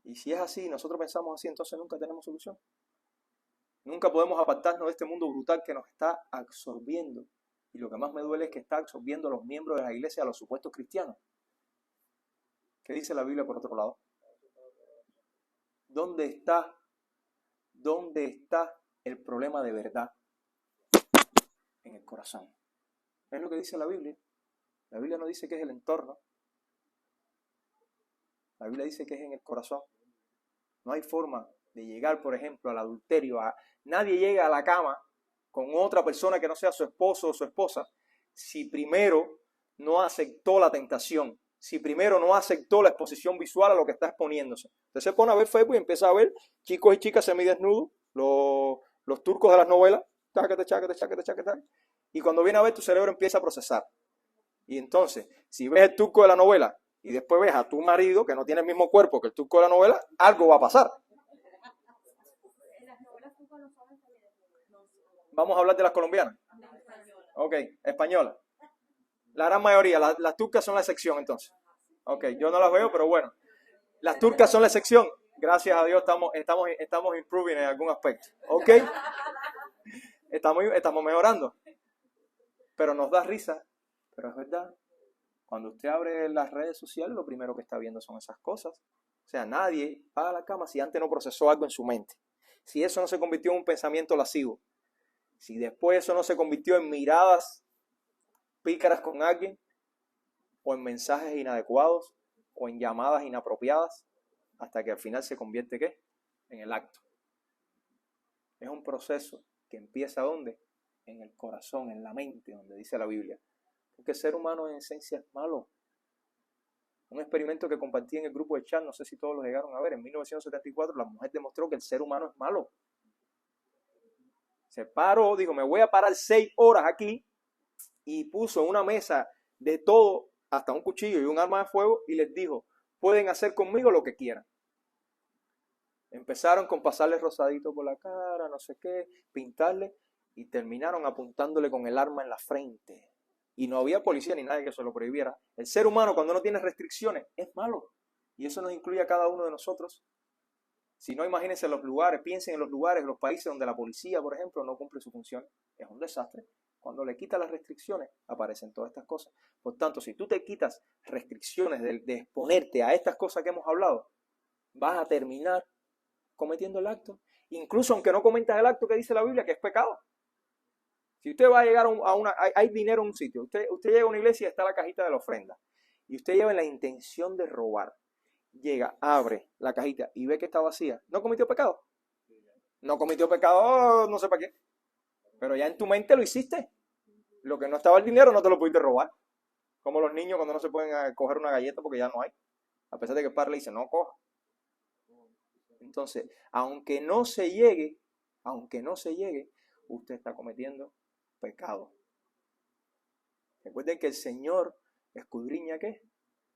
Y si es así, nosotros pensamos así, entonces nunca tenemos solución. Nunca podemos apartarnos de este mundo brutal que nos está absorbiendo. Y lo que más me duele es que está absorbiendo a los miembros de la iglesia, a los supuestos cristianos. ¿Qué dice la Biblia por otro lado? ¿Dónde está el problema de verdad? En el corazón. Es lo que dice la Biblia. La Biblia no dice que es el entorno. La Biblia dice que es en el corazón. No hay forma de llegar, por ejemplo, al adulterio. Nadie llega a la cama con otra persona que no sea su esposo o su esposa si primero no aceptó la tentación, si primero no aceptó la exposición visual a lo que está exponiéndose. Usted se pone a ver Facebook y empieza a ver chicos y chicas semidesnudos, los turcos de las novelas, chácate, chácate, chácate, chácate, y cuando viene a ver tu cerebro empieza a procesar. Y entonces, si ves el turco de la novela y después ves a tu marido que no tiene el mismo cuerpo que el turco de la novela, algo va a pasar. Vamos a hablar de las colombianas. Ok, españolas. La gran mayoría, las turcas son la excepción entonces. Ok, yo no las veo, pero bueno. Las turcas son la excepción. Gracias a Dios estamos improving en algún aspecto. Ok. Estamos mejorando. Pero nos da risa. Pero es verdad. Cuando usted abre las redes sociales, lo primero que está viendo son esas cosas. O sea, nadie va a la cama si antes no procesó algo en su mente. Si eso no se convirtió en un pensamiento lascivo. Si después eso no se convirtió en miradas pícaras con alguien, o en mensajes inadecuados, o en llamadas inapropiadas, hasta que al final se convierte, ¿qué? En el acto. Es un proceso que empieza ¿dónde? En el corazón, en la mente, donde dice la Biblia. Porque el ser humano en esencia es malo. Un experimento que compartí en el grupo de chat, no sé si todos lo llegaron a ver, en 1974 la mujer demostró que el ser humano es malo. Se paró, dijo, me voy a parar 6 horas aquí, y puso en una mesa de todo, hasta un cuchillo y un arma de fuego, y les dijo, pueden hacer conmigo lo que quieran. Empezaron con pasarle rosadito por la cara, no sé qué, pintarle, y terminaron apuntándole con el arma en la frente. Y no había policía ni nadie que se lo prohibiera. El ser humano, cuando no tiene restricciones, es malo. Y eso nos incluye a cada uno de nosotros. Si no, imagínense los lugares, piensen en los lugares, en los países donde la policía, por ejemplo, no cumple su función. Es un desastre. Cuando le quitas las restricciones, aparecen todas estas cosas. Por tanto, si tú te quitas restricciones de exponerte a estas cosas que hemos hablado, vas a terminar cometiendo el acto. Incluso aunque no cometas el acto que dice la Biblia, que es pecado. Si usted va a llegar hay dinero en un sitio, usted llega a una iglesia y está la cajita de la ofrenda, y usted lleva la intención de robar, llega, abre la cajita y ve que está vacía, ¿no cometió pecado? No cometió pecado, no sé para qué. Pero ya en tu mente lo hiciste. Lo que no estaba el dinero no te lo pudiste robar. Como los niños cuando no se pueden coger una galleta porque ya no hay. A pesar de que el padre le dice, no coja. Entonces, aunque no se llegue, usted está cometiendo pecado. Recuerden que el Señor escudriña ¿qué?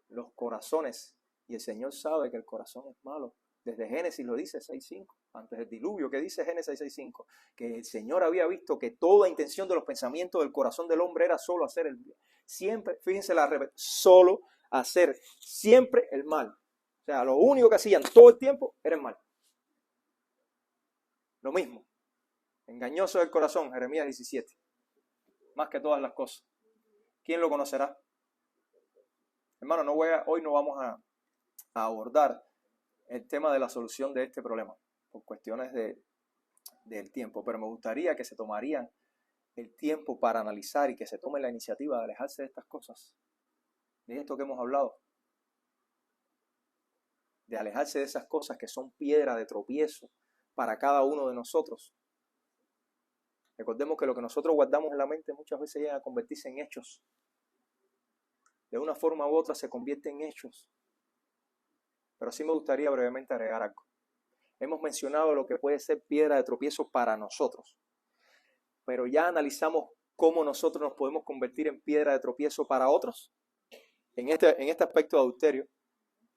Los corazones. Y el Señor sabe que el corazón es malo. Desde Génesis lo dice 6.5. Antes del diluvio, ¿qué dice Génesis 6.5? Que el Señor había visto que toda intención de los pensamientos del corazón del hombre era solo hacer el bien. Siempre, fíjense solo hacer siempre el mal. O sea, lo único que hacían todo el tiempo era el mal. Lo mismo. Engañoso del corazón, Jeremías 17. Más que todas las cosas. ¿Quién lo conocerá? Hermano, hoy no vamos a abordar el tema de la solución de este problema, por cuestiones del tiempo, pero me gustaría que se tomarían el tiempo para analizar y que se tome la iniciativa de alejarse de estas cosas, de esto que hemos hablado, de alejarse de esas cosas que son piedra de tropiezo para cada uno de nosotros. Recordemos que lo que nosotros guardamos en la mente muchas veces llega a convertirse en hechos. De una forma u otra se convierte en hechos. Pero sí me gustaría brevemente agregar algo. Hemos mencionado lo que puede ser piedra de tropiezo para nosotros. Pero ya analizamos cómo nosotros nos podemos convertir en piedra de tropiezo para otros. En este aspecto de adulterio,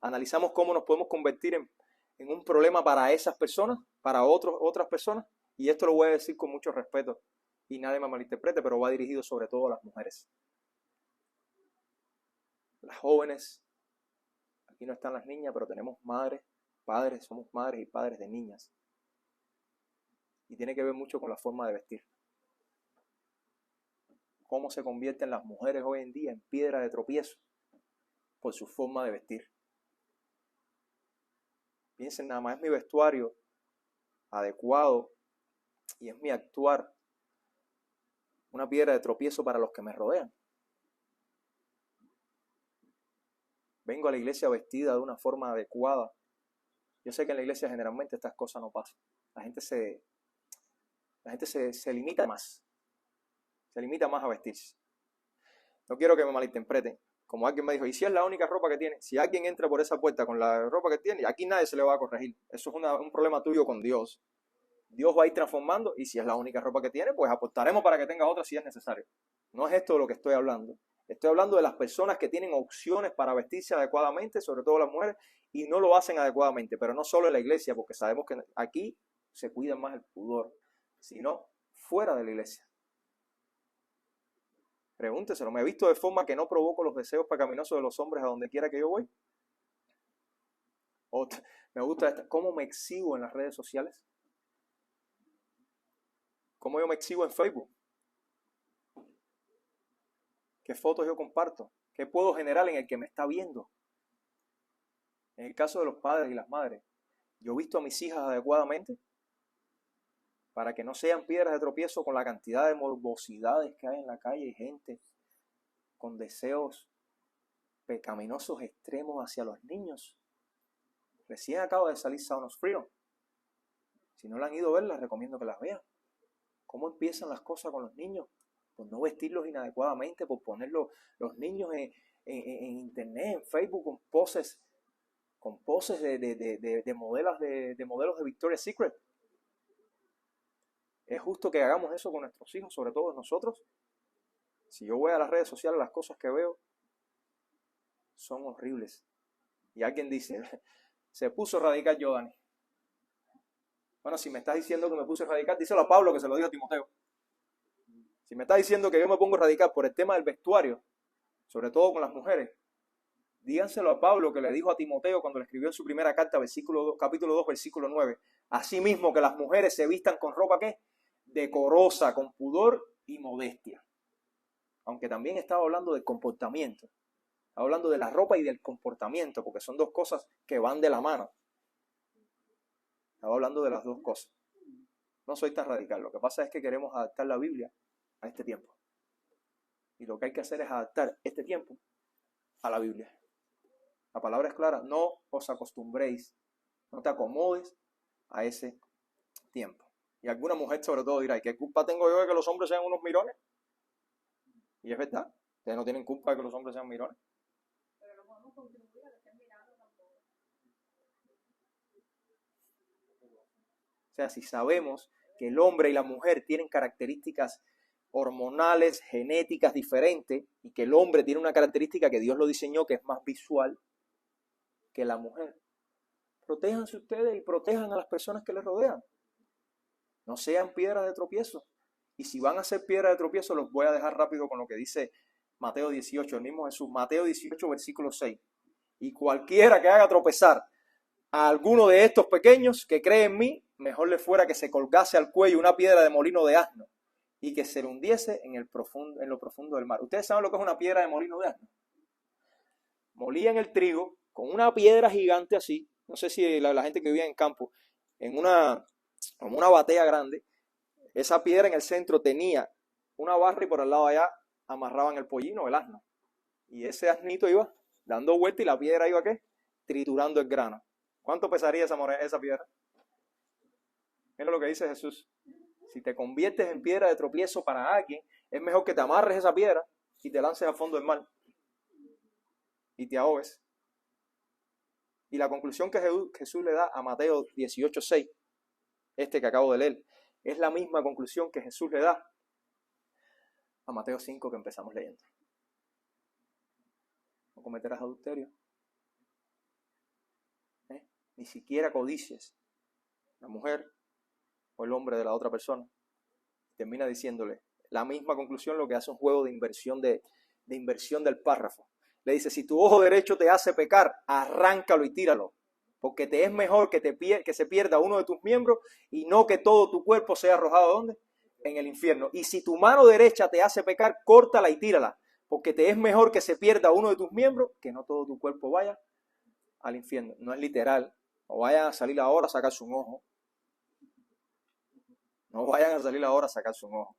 analizamos cómo nos podemos convertir en un problema para esas personas, para otras personas. Y esto lo voy a decir con mucho respeto y nadie me malinterprete, pero va dirigido sobre todo a las mujeres. Las jóvenes, aquí no están las niñas, pero tenemos madres, padres, somos madres y padres de niñas. Y tiene que ver mucho con la forma de vestir. Cómo se convierten las mujeres hoy en día en piedra de tropiezo por su forma de vestir. Piensen nada más, es mi vestuario adecuado y es mi actuar una piedra de tropiezo para los que me rodean. Vengo a la iglesia vestida de una forma adecuada. Yo sé que en la iglesia generalmente estas cosas no pasan. La gente se limita más. Se limita más a vestirse. No quiero que me malinterpreten. Como alguien me dijo, ¿y si es la única ropa que tiene? Si alguien entra por esa puerta con la ropa que tiene, aquí nadie se le va a corregir. Eso es un problema tuyo con Dios. Dios va a ir transformando y si es la única ropa que tiene, pues apostaremos para que tenga otra si es necesario. No es esto de lo que estoy hablando. Estoy hablando de las personas que tienen opciones para vestirse adecuadamente, sobre todo las mujeres, y no lo hacen adecuadamente. Pero no solo en la iglesia, porque sabemos que aquí se cuida más el pudor, sino fuera de la iglesia. Pregúnteselo, ¿me he visto de forma que no provoco los deseos pecaminosos de los hombres a donde quiera que yo voy? O me gusta esta, ¿cómo me exhibo en las redes sociales? ¿Cómo yo me exhibo en Facebook? ¿Qué fotos yo comparto? ¿Qué puedo generar en el que me está viendo? En el caso de los padres y las madres, ¿yo he visto a mis hijas adecuadamente? Para que no sean piedras de tropiezo con la cantidad de morbosidades que hay en la calle y gente con deseos pecaminosos extremos hacia los niños. Recién acaba de salir Sound of Freedom. Si no la han ido a ver, les recomiendo que las vean. ¿Cómo empiezan las cosas con los niños? Por no vestirlos inadecuadamente, por poner los niños en internet, en Facebook, con poses de modelos de Victoria's Secret. ¿Es justo que hagamos eso con nuestros hijos, sobre todo nosotros? Si yo voy a las redes sociales, las cosas que veo son horribles. Y alguien dice, se puso radical yo, Dani. Bueno, si me estás diciendo que me puse radical, díselo a Pablo que se lo dijo a Timoteo. Si me estás diciendo que yo me pongo radical por el tema del vestuario, sobre todo con las mujeres, díganselo a Pablo que le dijo a Timoteo cuando le escribió en su primera carta, capítulo 2, versículo 9. Asimismo que las mujeres se vistan con ropa, ¿qué? Decorosa, con pudor y modestia. Aunque también estaba hablando del comportamiento. Estaba hablando de la ropa y del comportamiento, porque son dos cosas que van de la mano. Estaba hablando de las dos cosas. No soy tan radical. Lo que pasa es que queremos adaptar la Biblia a este tiempo. Y lo que hay que hacer es adaptar este tiempo a la Biblia. La palabra es clara. No os acostumbréis, no te acomodes a ese tiempo. Y alguna mujer sobre todo dirá, ¿y qué culpa tengo yo de que los hombres sean unos mirones? Y es verdad, ustedes no tienen culpa de que los hombres sean mirones. Pero no podemos contribuir a que estén mirando tampoco. O sea, si sabemos que el hombre y la mujer tienen características hormonales, genéticas diferentes, y que el hombre tiene una característica que Dios lo diseñó, que es más visual que la mujer, protéjanse ustedes y protejan a las personas que les rodean. No sean piedras de tropiezo. Y si van a ser piedras de tropiezo, los voy a dejar rápido con lo que dice Mateo 18, el mismo Jesús. Mateo 18, versículo 6. Y cualquiera que haga tropezar a alguno de estos pequeños que cree en mí, mejor le fuera que se colgase al cuello una piedra de molino de asno y que se le hundiese en lo profundo del mar. ¿Ustedes saben lo que es una piedra de molino de asno? Molían el trigo con una piedra gigante así. No sé si la gente que vivía en campo, como una batea grande, esa piedra en el centro tenía una barra y por al lado allá amarraban el pollino, el asno. Y ese asnito iba dando vuelta y la piedra iba ¿qué? Triturando el grano. ¿Cuánto pesaría esa piedra? Mira lo que dice Jesús. Si te conviertes en piedra de tropiezo para alguien, es mejor que te amarres esa piedra y te lances al fondo del mar y te ahogues. Y la conclusión que Jesús le da a Mateo 18:6, que acabo de leer, es la misma conclusión que Jesús le da a Mateo 5 que empezamos leyendo. No cometerás adulterio. Ni siquiera codicies la mujer o el hombre de la otra persona. Termina diciéndole la misma conclusión, lo que hace un juego de inversión del párrafo. Le dice, si tu ojo derecho te hace pecar, arráncalo y tíralo, porque te es mejor que se pierda uno de tus miembros y no que todo tu cuerpo sea arrojado ¿dónde? En el infierno. Y si tu mano derecha te hace pecar, córtala y tírala, porque te es mejor que se pierda uno de tus miembros que no todo tu cuerpo vaya al infierno. No es literal No vayan a salir ahora a sacarse un ojo. No vayan a salir ahora a sacarse un ojo.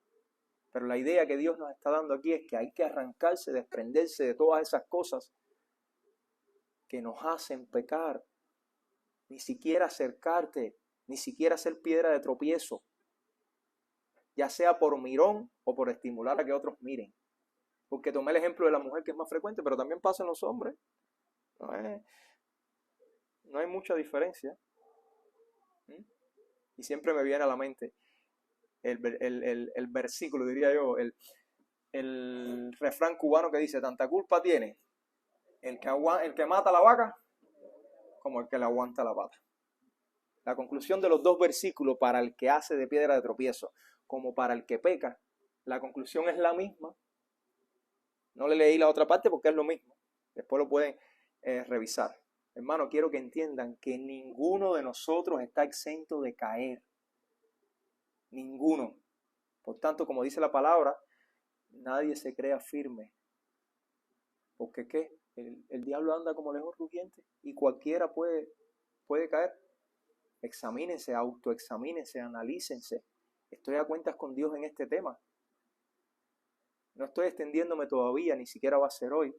Pero la idea que Dios nos está dando aquí es que hay que arrancarse, desprenderse de todas esas cosas que nos hacen pecar. Ni siquiera acercarte, ni siquiera ser piedra de tropiezo. Ya sea por mirón o por estimular a que otros miren. Porque tomé el ejemplo de la mujer, que es más frecuente, pero también pasa en los hombres. No hay mucha diferencia. Y siempre me viene a la mente el versículo, diría yo, el refrán cubano que dice: tanta culpa tiene el que mata a la vaca como el que le aguanta la pata. La conclusión de los dos versículos, para el que hace de piedra de tropiezo como para el que peca, la conclusión es la misma. No le leí la otra parte porque es lo mismo. Después lo pueden revisar. Hermano, quiero que entiendan que ninguno de nosotros está exento de caer. Ninguno. Por tanto, como dice la palabra, nadie se crea firme. Porque ¿qué? El diablo anda como león rugiente y cualquiera puede caer. Examínense, autoexamínense, analícense. Estoy a cuentas con Dios en este tema. No estoy extendiéndome todavía, ni siquiera va a ser hoy,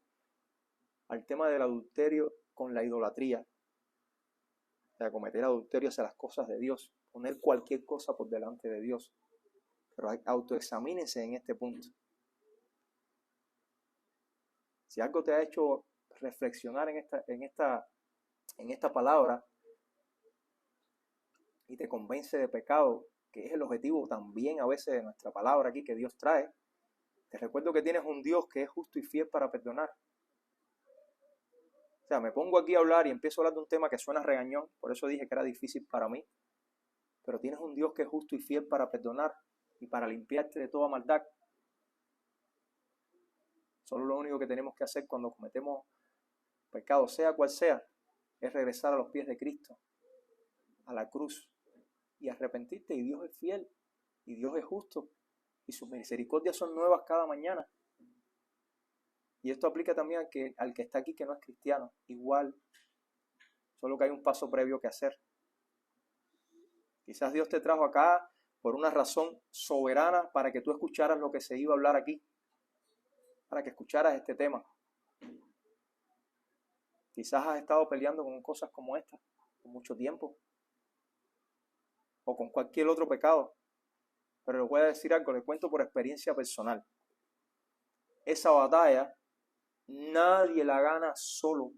al tema del adulterio con la idolatría. O sea, cometer adulterio hacia las cosas de Dios, poner cualquier cosa por delante de Dios. Pero autoexamínense en este punto. Si algo te ha hecho reflexionar en esta palabra y te convence de pecado, que es el objetivo también a veces de nuestra palabra aquí que Dios trae, te recuerdo que tienes un Dios que es justo y fiel para perdonar. O sea, me pongo aquí a hablar y empiezo a hablar de un tema que suena regañón, por eso dije que era difícil para mí. Pero tienes un Dios que es justo y fiel para perdonar y para limpiarte de toda maldad. Solo lo único que tenemos que hacer cuando cometemos pecado, sea cual sea, es regresar a los pies de Cristo, a la cruz, y arrepentirte. Y Dios es fiel, y Dios es justo, y sus misericordias son nuevas cada mañana. Y esto aplica también al que está aquí que no es cristiano, igual, solo que hay un paso previo que hacer. Quizás Dios te trajo acá por una razón soberana para que tú escucharas lo que se iba a hablar aquí, para que escucharas este tema. Quizás has estado peleando con cosas como esta por mucho tiempo, o con cualquier otro pecado, pero les voy a decir algo, les cuento por experiencia personal. Esa batalla nadie la gana solo.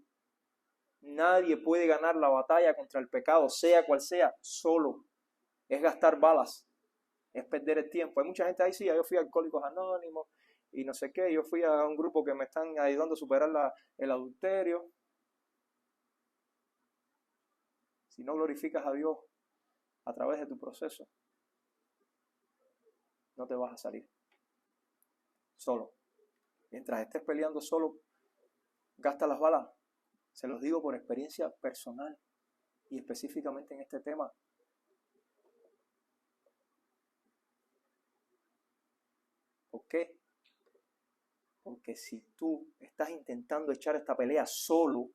Nadie puede ganar la batalla contra el pecado, sea cual sea, solo. Es gastar balas, es perder el tiempo. Hay mucha gente ahí, sí, yo fui a Alcohólicos Anónimos y no sé qué, yo fui a un grupo que me están ayudando a superar el adulterio. Si no glorificas a Dios a través de tu proceso, no te vas a salir solo. Mientras estés peleando solo, gasta las balas. Se los digo por experiencia personal y específicamente en este tema. ¿Por qué? Porque si tú estás intentando echar esta pelea solo,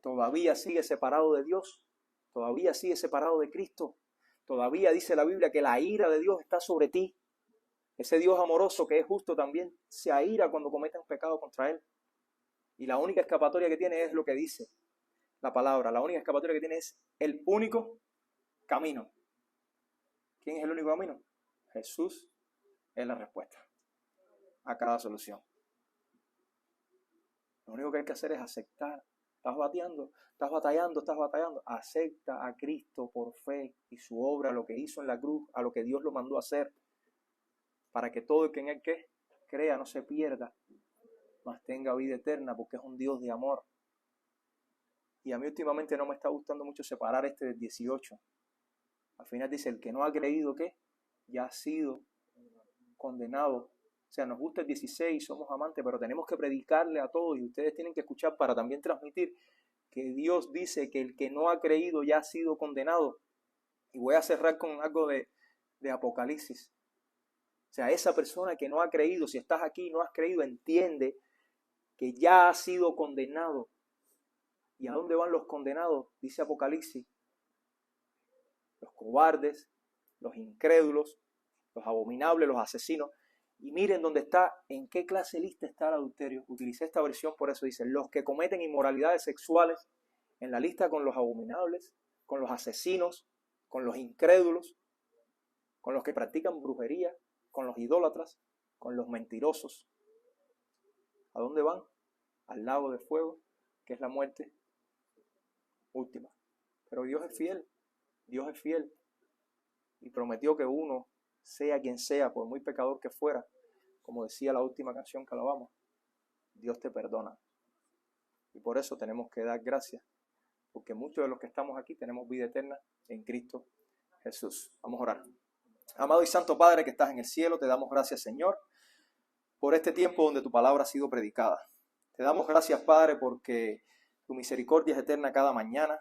todavía sigues separado de Dios, todavía sigues separado de Cristo, todavía dice la Biblia que la ira de Dios está sobre ti. Ese Dios amoroso que es justo también se aira cuando cometen pecado contra Él. Y la única escapatoria que tiene es lo que dice la palabra. La única escapatoria que tiene es el único camino. ¿Quién es el único camino? Jesús es la respuesta a cada solución. Lo único que hay que hacer es aceptar. Estás batallando. Acepta a Cristo por fe y su obra, lo que hizo en la cruz, a lo que Dios lo mandó a hacer, para que todo el que en Él crea no se pierda, mas tenga vida eterna, porque es un Dios de amor. Y a mí últimamente no me está gustando mucho separar este del 18. Al final dice, el que no ha creído, ¿qué? Ya ha sido condenado. O sea, nos gusta el 16, somos amantes, pero tenemos que predicarle a todos y ustedes tienen que escuchar para también transmitir que Dios dice que el que no ha creído ya ha sido condenado. Y voy a cerrar con algo de Apocalipsis. O sea, esa persona que no ha creído, si estás aquí y no has creído, entiende que ya ha sido condenado. ¿Y a dónde van los condenados? Dice Apocalipsis. Los cobardes, los incrédulos, los abominables, los asesinos. Y miren dónde está, en qué clase lista está el adulterio. Utilicé esta versión, por eso dice, los que cometen inmoralidades sexuales, en la lista con los abominables, con los asesinos, con los incrédulos, con los que practican brujería, con los idólatras, con los mentirosos. ¿A dónde van? Al lago de fuego, que es la muerte última. Pero Dios es fiel, Dios es fiel. Y prometió que uno, sea quien sea, por muy pecador que fuera, como decía la última canción que alabamos, Dios te perdona. Y por eso tenemos que dar gracias, porque muchos de los que estamos aquí tenemos vida eterna en Cristo Jesús. Vamos a orar. Amado y santo Padre que estás en el cielo, te damos gracias, Señor, por este tiempo donde tu palabra ha sido predicada. Te damos gracias, Padre, porque tu misericordia es eterna cada mañana.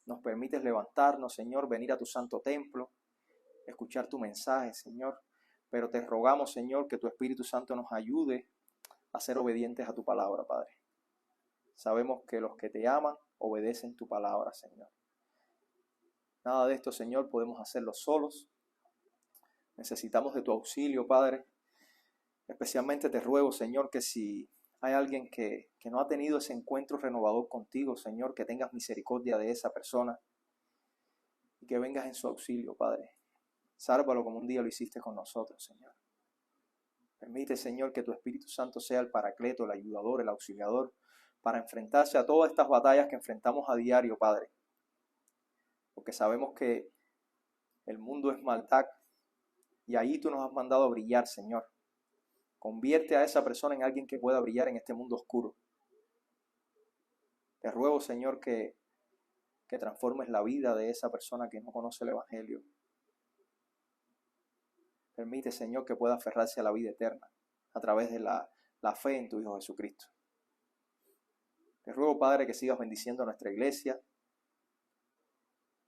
Nos permites levantarnos, Señor, venir a tu santo templo, escuchar tu mensaje, Señor. Pero te rogamos, Señor, que tu Espíritu Santo nos ayude a ser obedientes a tu palabra, Padre. Sabemos que los que te aman obedecen tu palabra, Señor. Nada de esto, Señor, podemos hacerlo solos. Necesitamos de tu auxilio, Padre. Especialmente te ruego, Señor, que si hay alguien que no ha tenido ese encuentro renovador contigo, Señor, que tengas misericordia de esa persona y que vengas en su auxilio, Padre. Sálvalo como un día lo hiciste con nosotros, Señor. Permite, Señor, que tu Espíritu Santo sea el paracleto, el ayudador, el auxiliador, para enfrentarse a todas estas batallas que enfrentamos a diario, Padre. Porque sabemos que el mundo es maldad y ahí tú nos has mandado a brillar, Señor. Convierte a esa persona en alguien que pueda brillar en este mundo oscuro. Te ruego, Señor, que transformes la vida de esa persona que no conoce el Evangelio. Permite, Señor, que pueda aferrarse a la vida eterna a través de la fe en tu Hijo Jesucristo. Te ruego, Padre, que sigas bendiciendo a nuestra iglesia,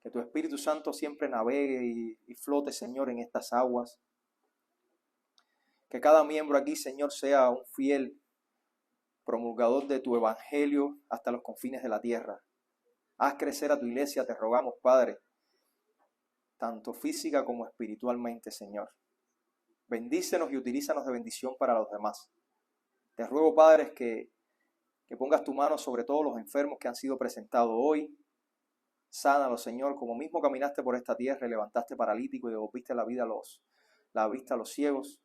que tu Espíritu Santo siempre navegue y flote, Señor, en estas aguas. Que cada miembro aquí, Señor, sea un fiel promulgador de tu Evangelio hasta los confines de la tierra. Haz crecer a tu iglesia, te rogamos, Padre, tanto física como espiritualmente, Señor. Bendícenos y utilízanos de bendición para los demás. Te ruego, Padre, que pongas tu mano sobre todos los enfermos que han sido presentados hoy. Sánalos, Señor, como mismo caminaste por esta tierra y levantaste paralíticos y devolviste la vista a los ciegos.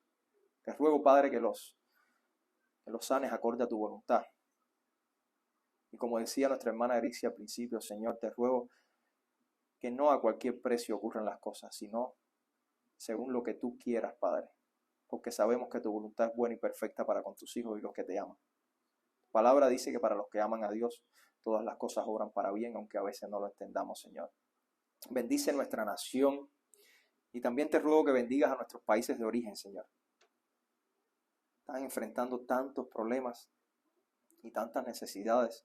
Te ruego, Padre, que los sanes acorde a tu voluntad. Y como decía nuestra hermana Erixia al principio, Señor, te ruego que no a cualquier precio ocurran las cosas, sino según lo que tú quieras, Padre. Porque sabemos que tu voluntad es buena y perfecta para con tus hijos y los que te aman. Tu palabra dice que para los que aman a Dios, todas las cosas obran para bien, aunque a veces no lo entendamos, Señor. Bendice nuestra nación y también te ruego que bendigas a nuestros países de origen, Señor. Están enfrentando tantos problemas y tantas necesidades.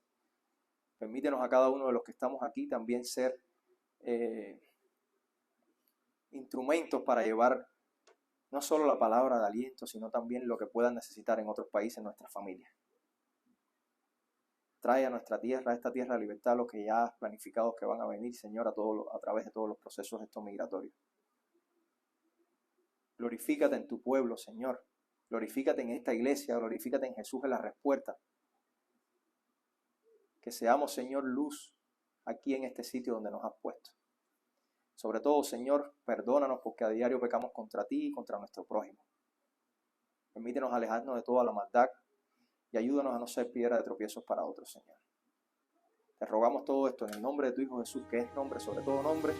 Permítenos a cada uno de los que estamos aquí también ser instrumentos para llevar no solo la palabra de aliento, sino también lo que puedan necesitar en otros países, en nuestras familias. Trae a nuestra tierra, a esta tierra de libertad, los que ya has planificado que van a venir, Señor, a través de todos los procesos estos migratorios. Glorifícate en tu pueblo, Señor. Glorifícate en esta iglesia, glorifícate en Jesús en la respuesta. Que seamos, Señor, luz aquí en este sitio donde nos has puesto. Sobre todo, Señor, perdónanos porque a diario pecamos contra ti y contra nuestro prójimo. Permítenos alejarnos de toda la maldad y ayúdanos a no ser piedra de tropiezos para otros, Señor. Te rogamos todo esto en el nombre de tu Hijo Jesús, que es nombre sobre todo nombre.